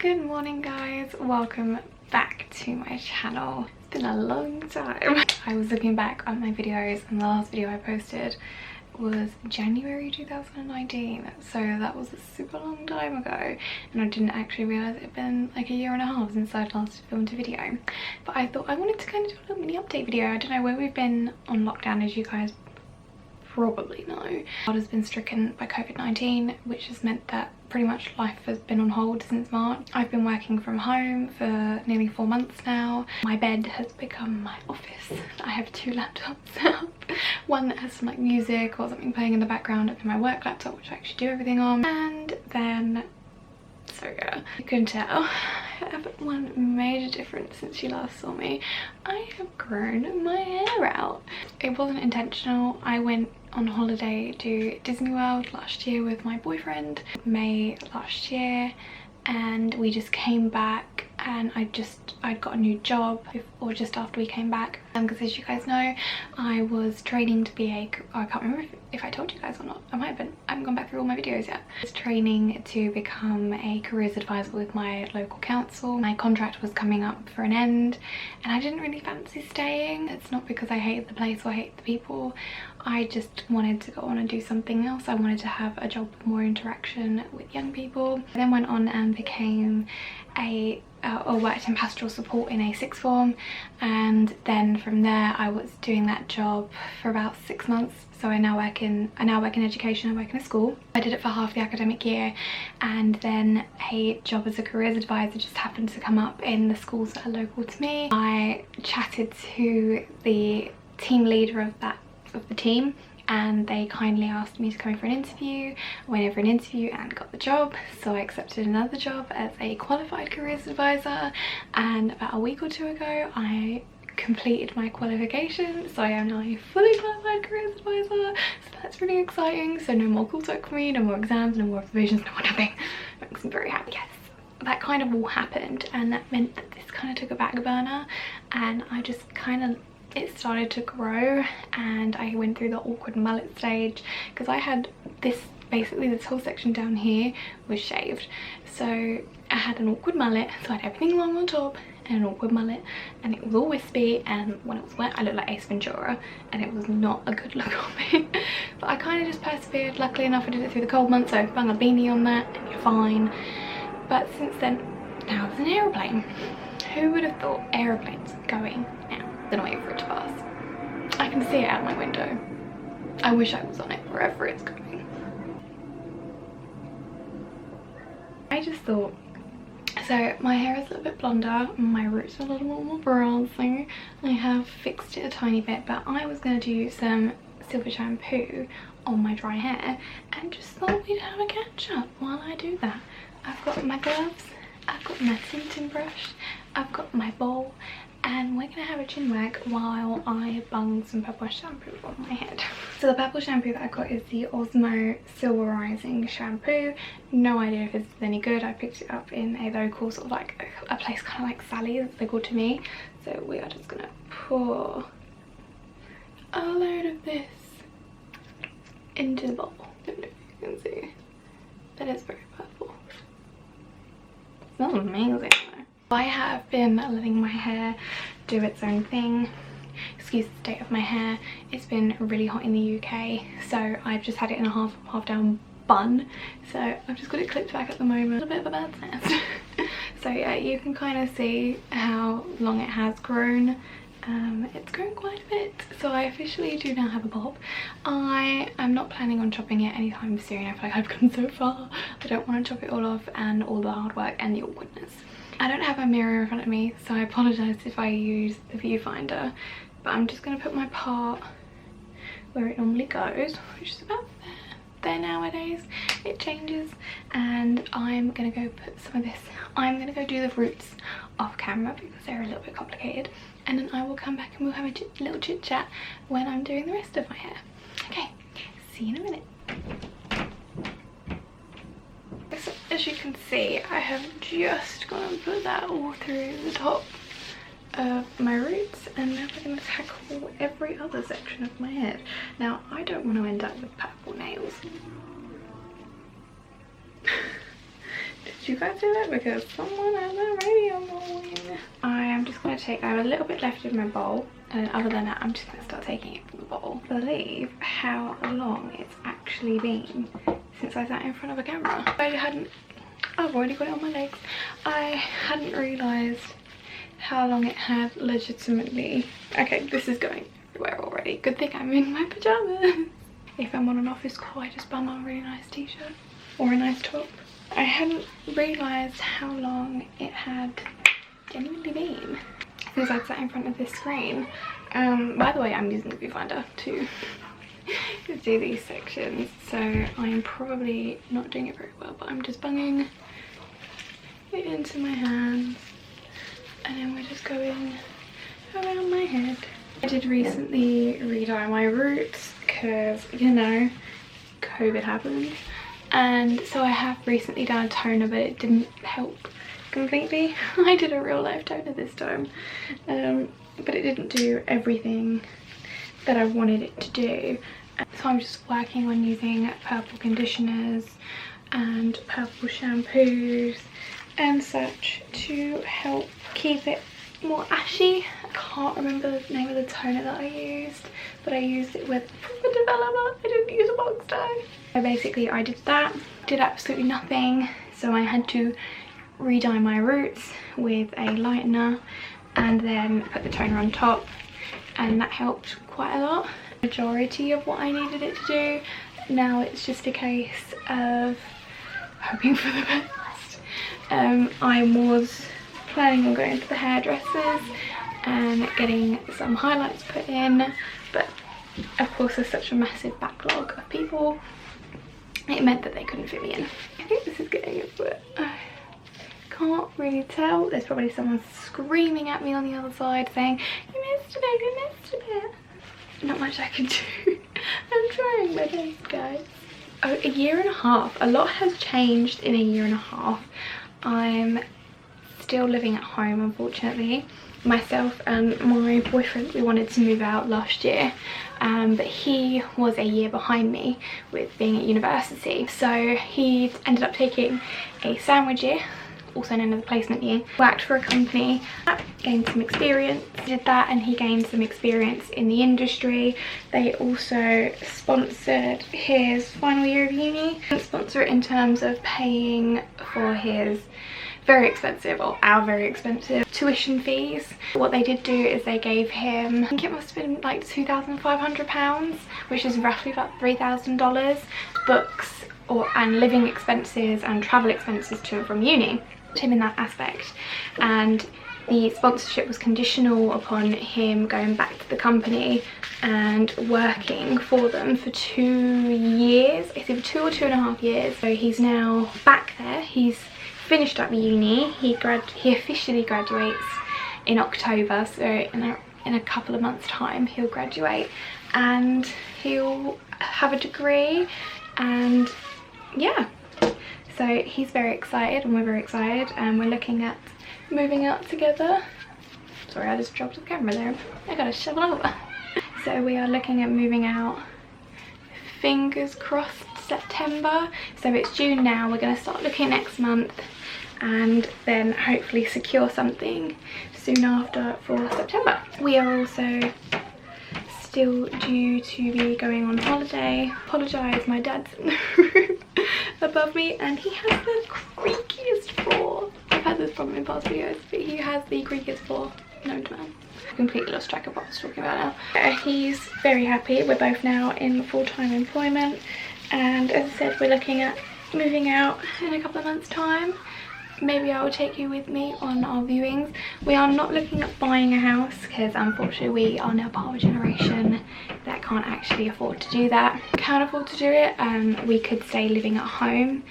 Good morning guys, welcome back to my channel. It's been a long time. I was looking back on my videos and the last video I posted was January 2019, so that was a super long time ago, and I didn't actually realise it had been like a year and a half since I'd last filmed a video. But I thought I wanted to kind of do a little mini update video. I don't know where we've been on lockdown, as you guys probably know. The world has been stricken by COVID-19, which has meant that pretty much life has been on hold since March. I've been working from home for nearly 4 months now. My bed has become my office. I have 2 laptops now. One that has some like music or something playing in the background, and my work laptop, which I actually do everything on. And then, so yeah, you can tell I have one major difference since you last saw me. I have grown my hair out. It wasn't intentional. I went on holiday to Disney World last year with my boyfriend, May last year, and we just came back, and I'd got a new job or just after we came back, because as you guys know, I was training to be I can't remember if I told you guys or not. I might have been. I haven't gone back through all my videos yet. I was training to become a careers advisor with my local council. My contract was coming up for an end and I didn't really fancy staying. It's not because I hate the place or hate the people. I just wanted to go on and do something else. I wanted to have a job with more interaction with young people. I then went on and became or worked in pastoral support in a sixth form, and then from there I was doing that job for about 6 months. So I now work in education. I work in a school. I did it for half the academic year, and then a job as a careers advisor just happened to come up in the schools that are local to me. I chatted to the team leader of the team, and they kindly asked me to come in for an interview. I went in for an interview and got the job, so I accepted another job as a qualified careers advisor, and about a week or 2 ago I completed my qualification, so I am now a fully qualified careers advisor, so that's really exciting. So no more coursework for me, no more exams, no more observations, no more nothing. Makes me very happy. Yes, that kind of all happened, and that meant that this kind of took a back burner, and I just kind of, it started to grow, and I went through the awkward mullet stage, because I had this, basically this whole section down here was shaved, so I had an awkward mullet, so I had everything long on top and an awkward mullet, and it was all wispy, and when it was wet I looked like Ace Ventura, and it was not a good look on me. But I kind of just persevered. Luckily enough I did it through the cold months, so I hung a beanie on that and you're fine. But since then, now there's an aeroplane. Who would have thought aeroplanes going now? Then wait for it to pass. I can see it out my window. I wish I was on it wherever it's going. I just thought, so my hair is a little bit blonder, my roots are a little more bronzy. I have fixed it a tiny bit, but I was going to do some silver shampoo on my dry hair, and just thought we'd have a catch up while I do that. I've got my gloves, I've got my tinting brush, I've got my bowl, and we're gonna have a chin wag while I bung some purple shampoo on my head. So the purple shampoo that I got is the Osmo Silverizing shampoo. No idea if this is any good. I picked it up in a local sort of like a place kind of like Sally's, they call to me. So we are just gonna pour a load of this into the bowl. I don't know if you can see, but it's very purple. It smells amazing though. I have been letting my hair do its own thing. Excuse the state of my hair. It's been really hot in the UK, so I've just had it in a half down bun. So I've just got it clipped back at the moment. A little bit of a bird's nest. So yeah, you can kind of see how long it has grown. It's grown quite a bit, so I officially do now have a bob. I am not planning on chopping it anytime soon. I feel like I've come so far. I don't want to chop it all off, and all the hard work and the awkwardness. I don't have a mirror in front of me, so I apologise if I use the viewfinder, but I'm just going to put my part where it normally goes, which is about there nowadays. It changes, and I'm going to go put some of this, I'm going to go do the roots off camera because they're a little bit complicated, and then I will come back and we'll have a little chit chat when I'm doing the rest of my hair. Okay, see you in a minute. So as you can see, I have just gone and put that all through the top of my roots, and now we're going to tackle every other section of my head. Now I don't want to end up with purple nails. Did you guys hear that? Because someone has a radio going. I am just going to take, I have a little bit left in my bowl, and other than that I'm just going to start taking it from the bowl. I believe how long it's actually been since I sat in front of a camera. I've already got it on my legs. I hadn't realised how long it had legitimately. Okay, this is going everywhere already. Good thing I'm in my pyjamas. If I'm on an office call, I just bum on a really nice t-shirt or a nice top. I hadn't realised how long it had genuinely been since I'd sat in front of this screen. By the way, I'm using the viewfinder to do these sections, so I'm probably not doing it very well, but I'm just bunging it into my hands, and then we're just going around my head. I did recently redye my roots because, you know, COVID happened, and so I have recently done a toner, but it didn't help completely. I did a real life toner this time, but it didn't do everything that I wanted it to do. So I'm just working on using purple conditioners and purple shampoos and such to help keep it more ashy. I can't remember the name of the toner that I used, but I used it with a developer. I didn't use a box dye. So basically I did that, did absolutely nothing, so I had to redye my roots with a lightener and then put the toner on top, and that helped quite a lot. Majority of what I needed it to do. Now it's just a case of hoping for the best. I was planning on going to the hairdressers and getting some highlights put in, but of course there's such a massive backlog of people, it meant that they couldn't fit me in. I think this is getting a bit, can't really tell. There's probably someone screaming at me on the other side saying, "You missed a bit, you missed a bit." Not much I can do. I'm trying my best, guys. Oh, a year and a half. A lot has changed in a year and a half. I'm still living at home, unfortunately. Myself and my boyfriend, we wanted to move out last year, but he was a year behind me with being at university. So he ended up taking a sandwich year, also known as a placement year, worked for a company, gained some experience, did that, and he gained some experience in the industry. They also sponsored his final year of uni, sponsor it in terms of paying for his very expensive, or our very expensive, tuition fees. What they did do is they gave him, I think it must have been like £2,500, which is roughly about $3,000, books and living expenses and travel expenses to and from uni. Him in that aspect, and the sponsorship was conditional upon him going back to the company and working for them for 2 years. It's either 2 or 2.5 years. So he's now back there. He's finished up uni. He officially graduates in October, so in a couple of months time he'll graduate and he'll have a degree, and yeah. So he's very excited and we're very excited, and we're looking at moving out together. Sorry, I just dropped the camera there. I gotta shovel over. So we are looking at moving out, fingers crossed, September. So it's June now. We're going to start looking next month and then hopefully secure something soon after for September. We are also still due to be going on holiday. Apologise, my dad's in the room above me and he has the creakiest floor. I've had this problem in past videos, but he has the creakiest floor known to man. I completely lost track of what I was talking about now. He's very happy. We're both now in full-time employment, and as I said, we're looking at moving out in a couple of months' time. Maybe I will take you with me on our viewings. We are not looking at buying a house because unfortunately we are now part of a generation that can't actually afford to do that. We can afford to do it, we could stay living at home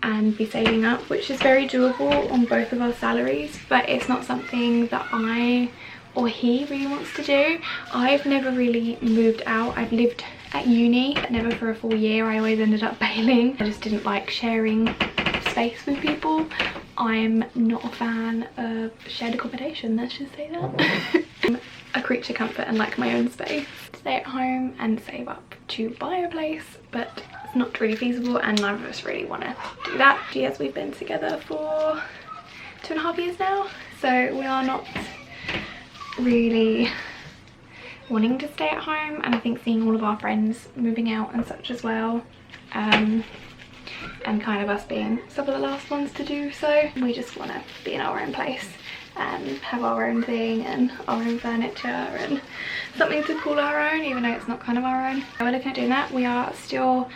and be saving up, which is very doable on both of our salaries, but it's not something that I or he really wants to do. I've never really moved out. I've lived at uni, but never for a full year. I always ended up bailing. I just didn't like sharing space with people. I'm not a fan of shared accommodation, let's just say that. I'm a creature comfort and like my own space. Stay at home and save up to buy a place, but it's not really feasible and neither of us really want to do that. Yes, we've been together for 2.5 years now, so we are not really wanting to stay at home, and I think seeing all of our friends moving out and such as well, and kind of us being some of the last ones to do so, we just want to be in our own place and have our own thing and our own furniture and something to call our own, even though it's not kind of our own. So we're looking at doing that. We are still,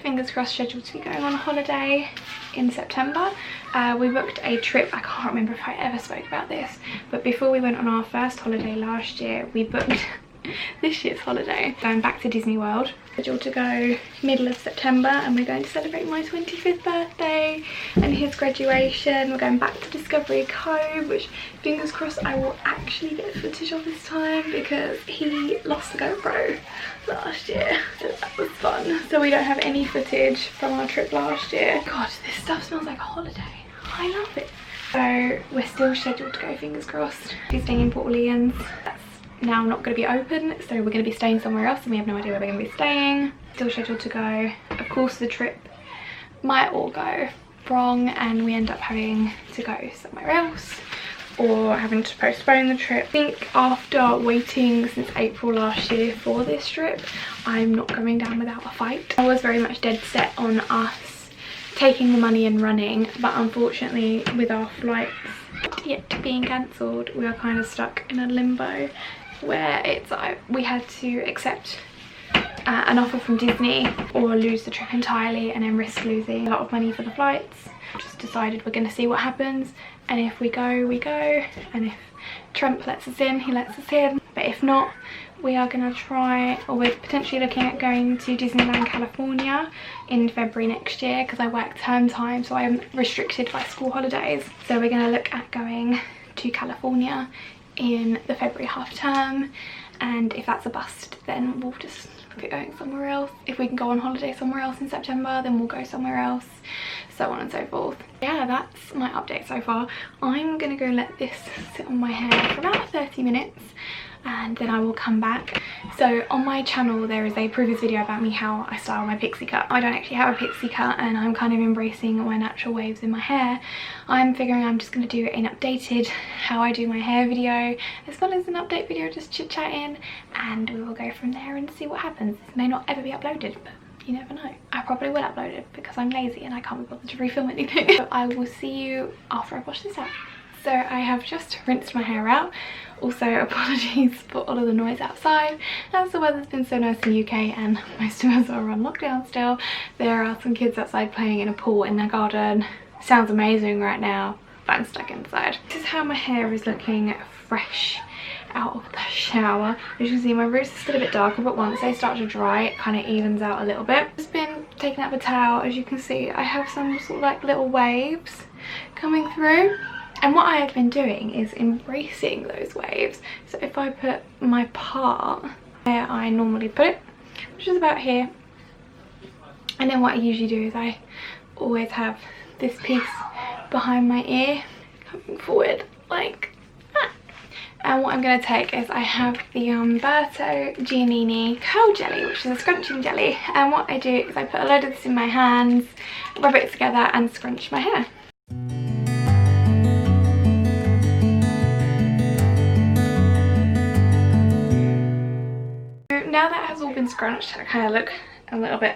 fingers crossed, scheduled to be going on a holiday in September. We booked a trip. I can't remember if I ever spoke about this, but before we went on our first holiday last year, we booked this year's holiday, going back to Disney World. Scheduled to go middle of September, and we're going to celebrate my 25th birthday and his graduation. We're going back to Discovery Cove, which fingers crossed I will actually get footage of this time, because he lost the GoPro last year, so that was fun. So we don't have any footage from our trip last year. God, this stuff smells like a holiday. I love it. So we're still scheduled to go, fingers crossed. He's staying in Port Orleans. That's now not going to be open, so we're going to be staying somewhere else and we have no idea where we're going to be staying. Still scheduled to go. Of course the trip might all go wrong and we end up having to go somewhere else or having to postpone the trip. I think after waiting since April last year for this trip, I'm not going down without a fight. I was very much dead set on us taking the money and running, but unfortunately with our flights yet being cancelled, we are kind of stuck in a limbo where it's we had to accept an offer from Disney or lose the trip entirely and then risk losing a lot of money for the flights. Just decided we're going to see what happens, and if we go, we go, and if Trump lets us in, he lets us in, but if not, we are going to try, or we're potentially looking at going to Disneyland California in February next year, because I work term time, so I'm restricted by school holidays. So we're going to look at going to California in the February half term, and if that's a bust, then we'll just look at going somewhere else. If we can go on holiday somewhere else in September, then we'll go somewhere else, so on and so forth. Yeah, that's my update so far. I'm gonna go let this sit on my hair for about 30 minutes and then I will come back. So on my channel there is a previous video about me how I style my pixie cut. I don't actually have a pixie cut and I'm kind of embracing my natural waves in my hair. I'm figuring I'm just going to do an updated how I do my hair video, as well as an update video just chit chatting, and we will go from there and see what happens. This may not ever be uploaded, but you never know. I probably will upload it because I'm lazy and I can't be bothered to refilm anything. So I will see you after I wash this out. So I have just rinsed my hair out. Also apologies for all of the noise outside, as the weather's been so nice in the UK and most of us are on lockdown still. There are some kids outside playing in a pool in their garden. Sounds amazing right now, but I'm stuck inside. This is how my hair is looking fresh out of the shower. As you can see, my roots are still a bit darker, but once they start to dry it kind of evens out a little bit. Just been taking out the towel. As you can see, I have some sort of like little waves coming through. And what I have been doing is embracing those waves. So if I put my part where I normally put it, which is about here, and then what I usually do is I always have this piece behind my ear coming forward like that. And what I'm going to take is I have the Umberto Giannini curl jelly, which is a scrunching jelly. And what I do is I put a load of this in my hands, rub it together and scrunch my hair. Now that has all been scrunched, I kind of look a little bit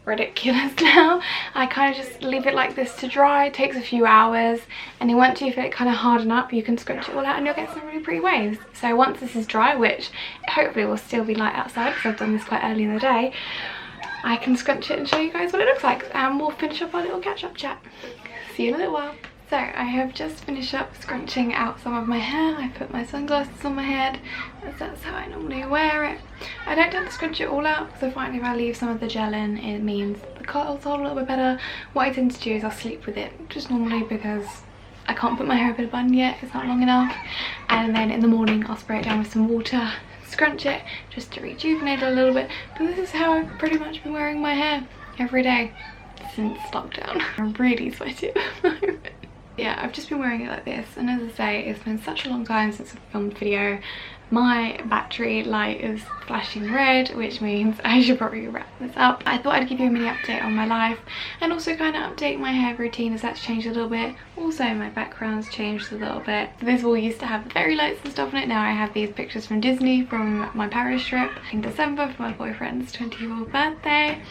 ridiculous now. I kind of just leave it like this to dry. It takes a few hours, and then once you feel it kind of harden up, you can scrunch it all out and you'll get some really pretty waves. So once this is dry, which hopefully will still be light outside because I've done this quite early in the day, I can scrunch it and show you guys what it looks like, and we'll finish up our little catch-up chat. See you in a little while. So I have just finished up scrunching out some of my hair. I put my sunglasses on my head, as that's how I normally wear it. I don't tend to scrunch it all out because I find if I leave some of the gel in, it means the curls hold a little bit better. What I tend to do is I'll sleep with it just normally because I can't put my hair up in a bun yet, it's not long enough. And then in the morning I'll spray it down with some water, scrunch it just to rejuvenate it a little bit. But this is how I've pretty much been wearing my hair every day since lockdown. I'm really sweaty at the moment. Yeah, I've just been wearing it like this, and as I say, it's been such a long time since I've filmed a video My battery light is flashing red, which means I should probably wrap this up. I thought I'd give you a mini update on my life and also kind of update my hair routine as that's changed a little bit. Also my background's changed a little bit. This wall used to have fairy lights and stuff on it. Now I have these pictures from Disney from my Paris trip in December for my boyfriend's 24th birthday.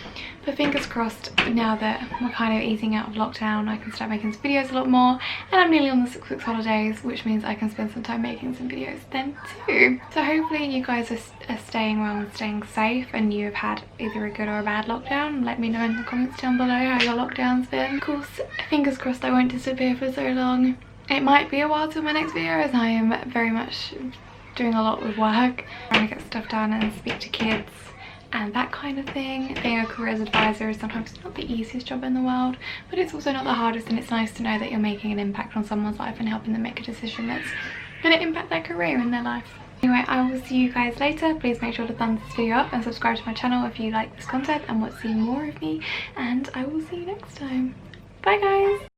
But fingers crossed, now that we're kind of easing out of lockdown, I can start making some videos a lot more, and I'm nearly on the 6 weeks holidays, which means I can spend some time making some videos then too. So hopefully you guys are staying well and staying safe, and you've had either a good or a bad lockdown. Let me know in the comments down below how your lockdown's been. Of course, fingers crossed I won't disappear for so long. It might be a while till my next video, as I am very much doing a lot with work, trying to get stuff done and speak to kids and that kind of thing. Being a careers advisor is sometimes not the easiest job in the world, but it's also not the hardest, and it's nice to know that you're making an impact on someone's life and helping them make a decision that's going to impact their career in their life. Anyway, I will see you guys later. Please make sure to thumbs this video up and subscribe to my channel if you like this content and want to see more of me, and I will see you next time. Bye guys!